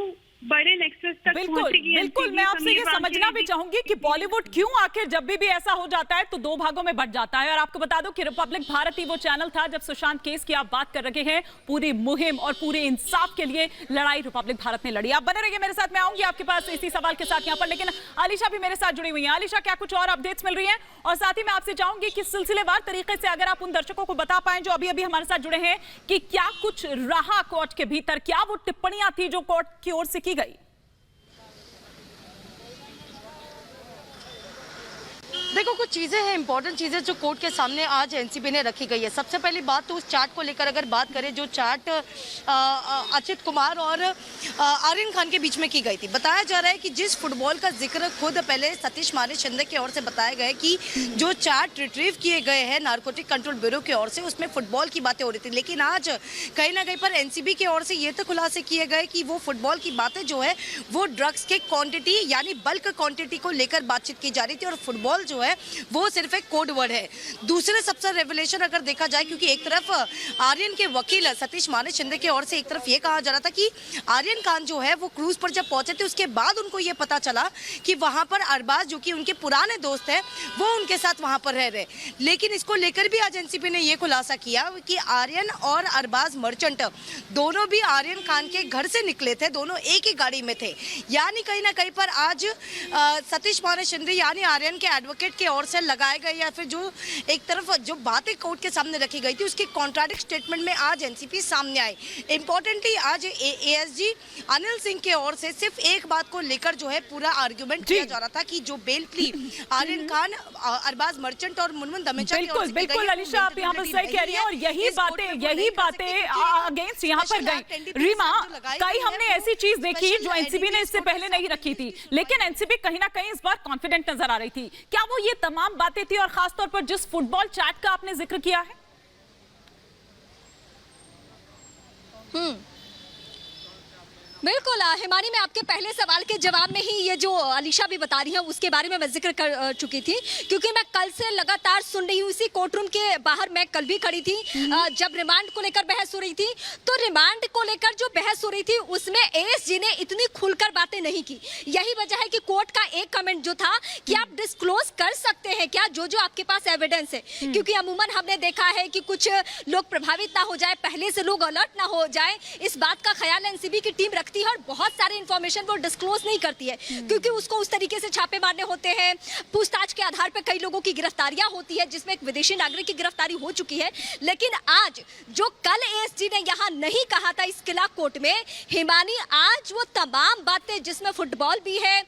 बड़े नेक्सस तक पहुंचेगी। बिल्कुल, मैं आपसे ये समझना भी चाहूंगी कि बॉलीवुड क्यों आखिर जब भी ऐसा हो जाता है तो दो भागों में बंट जाता है। और आपको बता दूं कि रिपब्लिक भारत ही वो चैनल था जब सुशांत केस की आप बात कर रहे हैं, पूरी मुहिम और पूरे इंसाफ के लिए लड़ाई रिपब्लिक भारत ने लड़ी। आप बने रहिए मेरे साथ, मैं आऊंगी आपके पास इसी सवाल के साथ यहाँ पर। लेकिन आलिशा भी मेरे साथ जुड़ी हुई है। आलिशा, क्या कुछ और अपडेट्स मिल रही है? और साथ ही मैं आपसे चाहूंगी कि सिलसिलेवार तरीके से अगर आप उन दर्शकों को बता पाए जो अभी अभी हमारे साथ जुड़े हैं कि क्या कुछ रहा कोर्ट के भीतर, क्या वो टिप्पणियां थी जो कोर्ट की ओर से की गई? देखो, कुछ चीज़ें हैं, इंपॉर्टेंट चीज़ें जो कोर्ट के सामने आज एनसीबी ने रखी गई है। सबसे पहली बात तो उस चार्ट को लेकर अगर बात करें, जो चार्ट अचित कुमार और आर्यन खान के बीच में की गई थी। बताया जा रहा है कि जिस फुटबॉल का जिक्र खुद पहले सतीश माने शिंदे की ओर से बताया गया है कि जो चार्ट रिट्रीव किए गए हैं नारकोटिक कंट्रोल ब्यूरो की ओर से, उसमें फुटबॉल की बातें हो रही थी। लेकिन आज कहीं ना कहीं पर एनसीबी की ओर से ये तो खुलासे किए गए कि वो फुटबॉल की बातें जो है वो ड्रग्स के क्वांटिटी यानी बल्क क्वांटिटी को लेकर बातचीत की जा रही थी और फुटबॉल जो है वो सिर्फ एक कोड वर्ड है। दूसरे सबसे रेवलेशन अगर देखा जाए, क्योंकि एक तरफ आर्यन के वकील सतीश माने शिंदे की ओर से एक तरफ ये कहा जा रहा था कि आर्यन खान जो है वो क्रूज पर जब पहुंचे थे उसके बाद उनको ये पता चला कि वहां पर अरबाज जो कि उनके पुराने दोस्त हैं वो उनके साथ वहां पर रह रहे। लेकिन इसको लेकर भी आज एनसीबी ने ये खुलासा किया कि आर्यन और अरबाज मर्चेंट दोनों भी आर्यन खान के घर से निकले थे, दोनों एक ही गाड़ी में थे। यानी कहीं ना कहीं पर आज सतीश माने शिंदे यानी आर्यन के एडवोकेट की ओर से लगाए गए या फिर जो एक तरफ जो बातें कोर्ट के सामने रखी गई थी उसके कॉन्ट्राडिक्ट स्टेटमेंट में आज एनसीपी सामने आई। इंपॉर्टेंटली आज एएसजी अनिल सिंह के ओर से सिर्फ एक बात को लेकर जो है पूरा आर्गुमेंट किया जा रहा था कि जो बेल प्ली आर्यन खान, अरबाज मर्चेंट और मुनमुन दमेचा की ओर से बिल्कुल अलीशा, आप यहाँ पर सही कह रही हैं और यही बातें अगेंस्ट यहाँ पर गई। रीमा, कई हमने ऐसी चीज देखी जो एनसीबी ने इससे पहले नहीं रखी थी, लेकिन एनसीबी कहीं ना कहीं इस बार कॉन्फिडेंट नजर आ रही थी। क्या वो ये तमाम बातें थी और खासतौर पर जिस फुटबॉल चैट का आपने जिक्र किया है? बिल्कुल हिमानी, मैं आपके पहले सवाल के जवाब में ही ये जो अलीशा भी बता रही है उसके बारे में मैं जिक्र कर चुकी थी, क्योंकि मैं कल से लगातार सुन रही हूँ। इसी कोर्ट रूम के बाहर मैं कल भी खड़ी थी जब रिमांड को लेकर बहस हो रही थी। तो रिमांड को लेकर जो बहस हो रही थी उसमें एएसजी ने इतनी खुलकर बातें नहीं की। यही वजह है कि कोर्ट का एक कमेंट जो था कि आप डिस्क्लोज कर सकते हैं क्या जो जो आपके पास एविडेंस है, क्योंकि अमूमन हमने देखा है कि कुछ लोग प्रभावित ना हो जाए, पहले से लोग अलर्ट ना हो जाए, इस बात का ख्याल एनसीबी की टीम रखती है और बहुत सारे इंफॉर्मेशन वो डिस्क्लोज नहीं करती है, क्योंकि उसको उस तरीके से छापे मारने होते हैं। पूछताछ के आधार पर कई लोगों की गिरफ्तारियां होती है, जिसमें एक विदेशी नागरिक की गिरफ्तारी हो चुकी है। लेकिन आज जो कल एएसजी ने यहाँ नहीं कहा था इस किला कोर्ट में, हिमानी, आज वो तमाम बातें जिसमें फुटबॉल भी है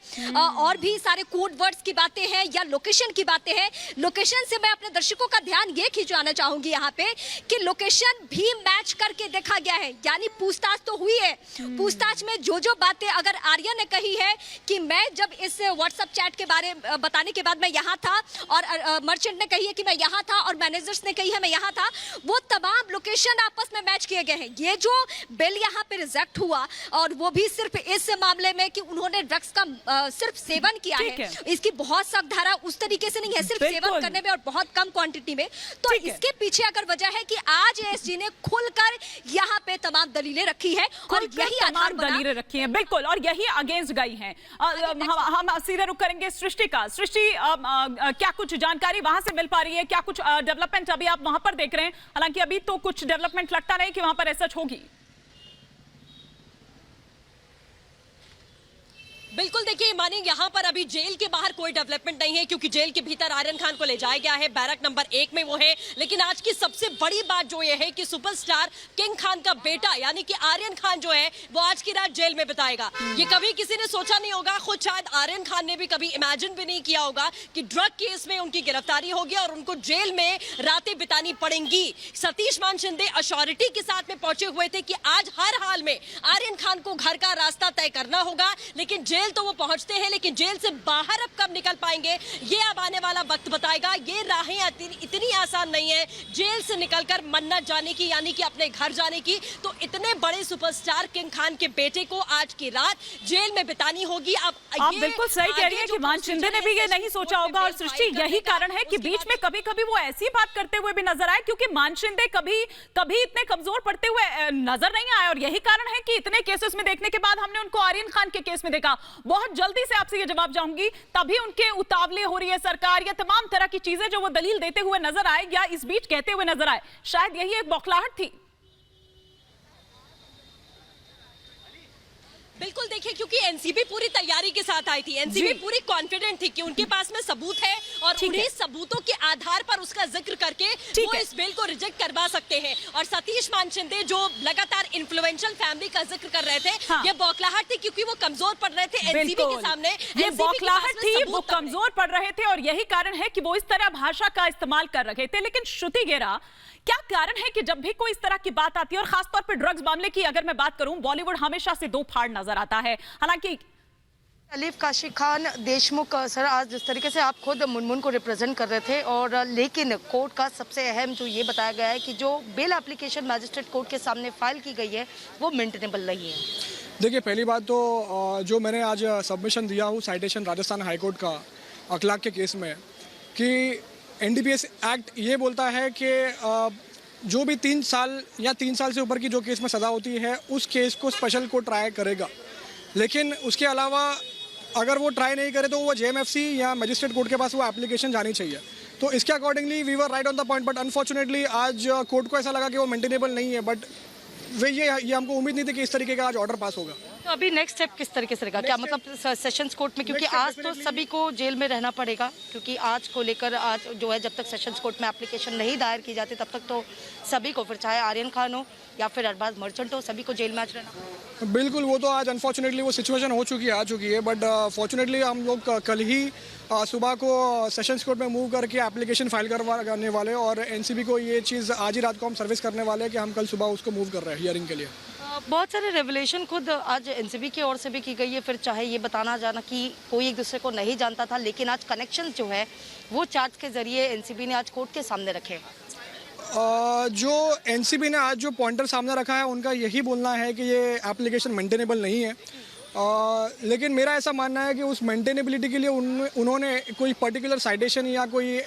और भी सारे कोड वर्ड्स की बातें हैं या लोकेशन की बातें हैं। लोकेशन से मैं अपने दर्शकों का ध्यान ये खिंचवाना चाहूंगी यहाँ पे कि लोकेशन भी मैच करके देखा गया है, यानी पूछताछ तो हुई है। पूछताछ में जो बातें अगर आर्या ने कही है कि मैं जब इस व्हाट्सएप चैट के बारे बताने के बाद मैं यहाँ था, और मर्चेंट ने कही है कि मैं यहाँ था, और मैनेजर्स ने कही है मैं यहाँ था, वो तमाम लोकेशन आपस में मैच किए गए हैं। ये जो बिल यहाँ पे रिजेक्ट हुआ, और वो भी सिर्फ इस मामले में कि उन्होंने ड्रग्स का सिर्फ सेवन किया है, इसकी बहुत सख्त धारा उस तरीके से नहीं है, सिर्फ सेवन करने में और बहुत कम क्वांटिटी में। तो इसके पीछे अगर वजह है कि आज एएसजी ने खुलकर यहाँ पे तमाम दलीलें रखी है और यही आधार दलीलें रखी हैं, बिल्कुल, और यही अगेंस्ट गई हैं। हम सीधे रुक करेंगे सृष्टि का। सृष्टि, क्या कुछ जानकारी वहां से मिल पा रही है? क्या कुछ डेवलपमेंट अभी आप वहां पर देख रहे हैं? हालांकि अभी तो कुछ डेवलपमेंट लगता नहीं कि वहां पर ऐसा होगी। बिल्कुल, देखिए मानी, यहाँ पर अभी जेल के बाहर कोई डेवलपमेंट नहीं है, क्योंकि जेल के भीतर आर्यन खान को ले जाया गया है, बैरक नंबर 1 में वो है। लेकिन आज की सबसे बड़ी बात जो ये है कि सुपरस्टार किंग खान का बेटा यानी कि आर्यन खान जो है वो आज की रात जेल में बिताएगा। ये कभी किसी ने सोचा नहीं होगा, खुद शायद आर्यन खान ने भी कभी इमेजिन भी नहीं किया होगा कि ड्रग केस में उनकी गिरफ्तारी होगी और उनको जेल में रातें बितानी पड़ेंगी। सतीश मान शिंदे अश्योरिटी के साथ में पहुंचे हुए थे कि आज हर हाल में आर्यन खान को घर का रास्ता तय करना होगा, लेकिन जेल तो वो पहुंचते हैं, लेकिन जेल से बाहर अब कब निकल पाएंगे ये अब आने वाला वक्त बताएगा। ये राहें इतनी आसान नहीं है जेल से निकलकर मन्नत जाने की, यानी कि अपने घर जाने की। तो इतने बड़े सुपरस्टार किंग खान के बेटे को आज की रात जेल में बितानी होगी। अब आप बिल्कुल सही कह रही हैं कि मान शिंदे ने भी ये नहीं सोचा होगा, और सृष्टि यही कारण है कि बीच में कभी कभी वो ऐसी बात करते हुए भी नजर आए, क्योंकि मान शिंदे कभी कभी इतने कमजोर पड़ते हुए नजर नहीं आए, और यही कारण है कि इतने केसेस में देखने के बाद हमने उनको आर्यन खान के केस में देखा। बहुत जल्दी से आपसे ये जवाब चाहूंगी, तभी उनके उतावले हो रही है सरकार, या तमाम तरह की चीजें जो वो दलील देते हुए नजर आए या इस बीच कहते हुए नजर आए, शायद यही एक बौखलाहट थी। बिल्कुल, देखिए, क्योंकि एनसीबी पूरी तैयारी के साथ आई थी, एनसीबी पूरी कॉन्फिडेंट थी कि उनके पास में सबूत है और उन्हीं सबूतों के आधार पर उसका जिक्र करके वो इस बिल को रिजेक्ट करवा सकते हैं। और सतीश मान शिंदे जो लगातार इन्फ्लुएंशियल फैमिली का जिक्र कर रहे थे, ये बौखलाहट थी, क्योंकि वो कमजोर पड़ रहे थे एनसीबी के सामने। ये बौखलाहट थी, वो कमजोर पड़ रहे थे, और यही कारण है कि वो इस तरह भाषा का इस्तेमाल कर रहे थे। लेकिन श्रुति गेरा, क्या कारण है कि जब भी कोई इस तरह की बात आती है, और खासतौर पर ड्रग्स मामले की अगर मैं बात करूं, बॉलीवुड हमेशा से दो फाड़ नजर आता है। हालांकि अलीफ काशी खान देशमुख सर, आज जिस तरीके से आप खुद मुनमुन को रिप्रेजेंट कर रहे थे, और लेकिन कोर्ट का सबसे अहम जो ये बताया गया है कि जो बेल एप्लीकेशन मैजिस्ट्रेट कोर्ट के सामने फाइल की गई है वो मेंटेनेबल नहीं है। देखिए, पहली बात तो जो मैंने आज सबमिशन दिया हूँ साइटेशन राजस्थान हाईकोर्ट का अखलाक के केस में, कि एनडीपीएस एक्ट ये बोलता है कि जो भी 3 साल या 3 साल से ऊपर की जो केस में सज़ा होती है उस केस को स्पेशल कोर्ट ट्राई करेगा। लेकिन उसके अलावा अगर वो ट्राई नहीं करे तो वो जेएमएफसी या मजिस्ट्रेट कोर्ट के पास वो एप्लीकेशन जानी चाहिए। तो इसके accordingly we were right on the point, but unfortunately आज कोर्ट को ऐसा लगा कि वो मेंटेनेबल नहीं है। बट ये हमको उम्मीद नहीं थी कि इस तरीके का आज ऑर्डर पास होगा। तो अभी नेक्स्ट स्टेप किस तरीके से रहेगा? क्या मतलब सेशंस कोर्ट में, क्योंकि आज तो सभी को जेल में रहना पड़ेगा, क्योंकि आज को लेकर आज जो है जब तक सेशंस कोर्ट में एप्लीकेशन नहीं दायर की जाती तब तक तो सभी को, फिर चाहे आर्यन खान हो या फिर अरबाज मर्चेंट हो, सभी को जेल में आज रहना। बिल्कुल, वो तो आज अनफॉर्चुनेटली वो सिचुएशन हो चुकी है, आ चुकी है। बट फॉर्चुनेटली हम लोग कल ही सुबह को सेशंस कोर्ट में मूव करके एप्लीकेशन फाइल करने वाले, और एनसीबी को ये चीज़ आज ही रात को हम सर्विस करने वाले हैं कि हम कल सुबह उसको मूव कर रहे हैं हियरिंग के लिए। बहुत सारे रेवलेशन खुद आज एनसीबी की ओर से भी की गई है, फिर चाहे ये बताना जाना कि कोई एक दूसरे को नहीं जानता था, लेकिन आज कनेक्शन जो है वो चार्ज के जरिए एनसीबी ने आज कोर्ट के सामने रखे। जो एनसीबी ने आज जो पॉइंटर सामने रखा है उनका यही बोलना है कि ये एप्लीकेशन मेंटेनेबल नहीं है। लेकिन मेरा ऐसा मानना है कि उस मेंटेनेबिलिटी के लिए उन्होंने कोई पर्टिकुलर साइटेशन या कोई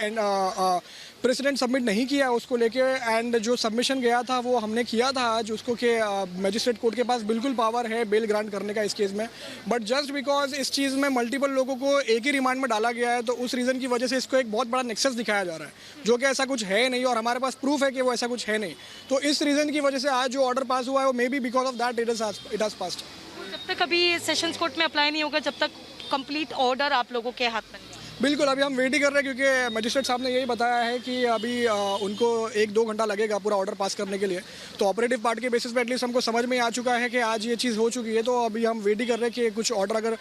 प्रेसिडेंट सबमिट नहीं किया है उसको लेके। एंड जो सबमिशन गया था वो हमने किया था आज उसको कि मजिस्ट्रेट कोर्ट के पास बिल्कुल पावर है बेल ग्रांट करने का इस केस में, बट जस्ट बिकॉज इस चीज़ में मल्टीपल लोगों को एक ही रिमांड में डाला गया है तो उस रीज़न की वजह से इसको एक बहुत बड़ा नेक्सस दिखाया जा रहा है जो कि ऐसा कुछ है नहीं और हमारे पास प्रूफ है कि वो ऐसा कुछ है नहीं। तो इस रीज़न की वजह से आज जो ऑर्डर पास हुआ है वो may be because of that it has passed. जब तक अभी सेशंस कोर्ट में अप्लाई नहीं होगा, जब तक कंप्लीट ऑर्डर आप लोगों के हाथ में नहीं है। बिल्कुल, अभी हम वेट ही कर रहे हैं क्योंकि मजिस्ट्रेट साहब ने यही बताया है कि अभी उनको 1-2 घंटा लगेगा पूरा ऑर्डर पास करने के लिए। तो ऑपरेटिव पार्ट के बेसिस पे एटलीस्ट हमको समझ में आ चुका है कि आज ये चीज़ हो चुकी है। तो अभी हम वेट ही कर रहे हैं कि कुछ ऑर्डर अगर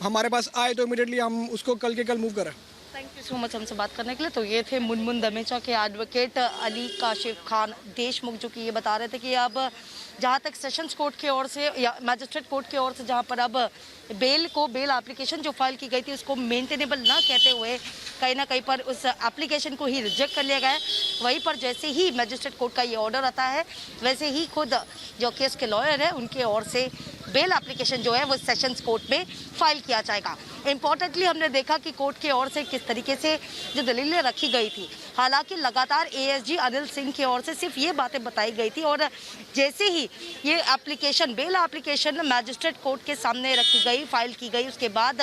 हमारे पास आए तो इमीडिएटली हम उसको कल के कल मूव करें। थैंक यू सो मच हमसे बात करने के लिए। तो ये थे मुनमुन दमेचा के एडवोकेट अली काशिफ खान देशमुख, जो कि ये बता रहे थे कि अब जहाँ तक सेशंस कोर्ट की ओर से या मैजिस्ट्रेट कोर्ट की ओर से जहाँ पर अब बेल एप्लीकेशन जो फाइल की गई थी उसको मेंटेनेबल ना कहते हुए कहीं ना कहीं पर उस एप्लीकेशन को ही रिजेक्ट कर लिया गया है। वहीं पर जैसे ही मैजिस्ट्रेट कोर्ट का ये ऑर्डर आता है वैसे ही खुद जो केस के लॉयर है उनके ओर से बेल एप्लीकेशन जो है वो सेशंस कोर्ट में फाइल किया जाएगा। इम्पोर्टेंटली हमने देखा कि कोर्ट की ओर से किस तरीके से जो दलीलें रखी गई थी, हालांकि लगातार एएसजी अनिल सिंह की ओर से सिर्फ ये बातें बताई गई थी और जैसे ही ये application bail application magistrate court के सामने रखी गई फाइल की गई उसके बाद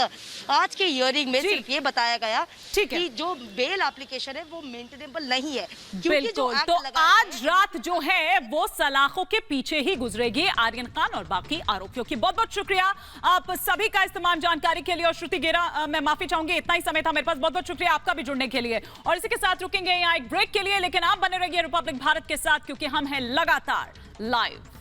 आज के हियरिंग में सिर्फ ये बताया गया कि जो बेल एप्लीकेशन है वो मेंटेनेबल नहीं है। बिल्कुल, तो आज रात जो है वो सलाखों के पीछे ही गुजरेगी आर्यन खान और बाकी आरोपियों की। बहुत बहुत शुक्रिया आप सभी का इस तमाम जानकारी के लिए। और श्रुति गेरा, मैं माफी चाहूंगी, इतना ही समय था मेरे पास। बहुत बहुत शुक्रिया आपका भी जुड़ने के लिए। और इसी के साथ रुकेंगे यहाँ एक ब्रेक के लिए, लेकिन आप बने रहिए रिपब्लिक भारत के साथ क्योंकि हम हैं लगातार लाइव।